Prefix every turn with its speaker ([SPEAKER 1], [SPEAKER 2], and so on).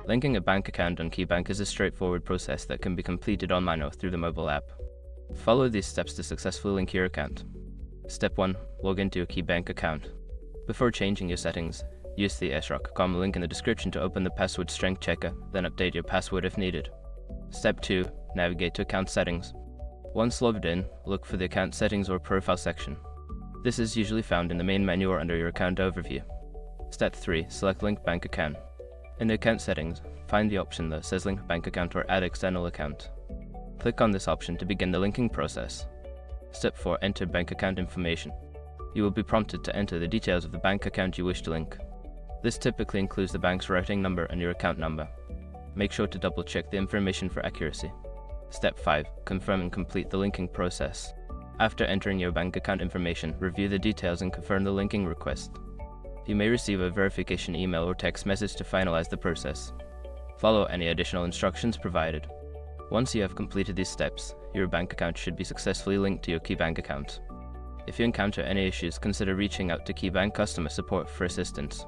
[SPEAKER 1] Linking a bank account on KeyBank is a straightforward process that can be completed online or through the mobile app. Follow these steps to successfully link your account. Step 1. Log into your KeyBank account. Before changing your settings, use the srock.com link in the description to open the password strength checker, then update your password if needed. Step 2. Navigate to account settings. Once logged in, look for the account settings or profile section. This is usually found in the main menu or under your account overview. Step 3. Select Link Bank Account. In the account settings, find the option that says Link Bank Account or Add External Account. Click on this option to begin the linking process. Step 4. Enter bank account information. You will be prompted to enter the details of the bank account you wish to link. This typically includes the bank's routing number and your account number. Make sure to double-check the information for accuracy. Step 5. Confirm and complete the linking process. After entering your bank account information, review the details and confirm the linking request. You may receive a verification email or text message to finalize the process. Follow any additional instructions provided. Once you have completed these steps, your bank account should be successfully linked to your KeyBank account. If you encounter any issues, consider reaching out to KeyBank customer support for assistance.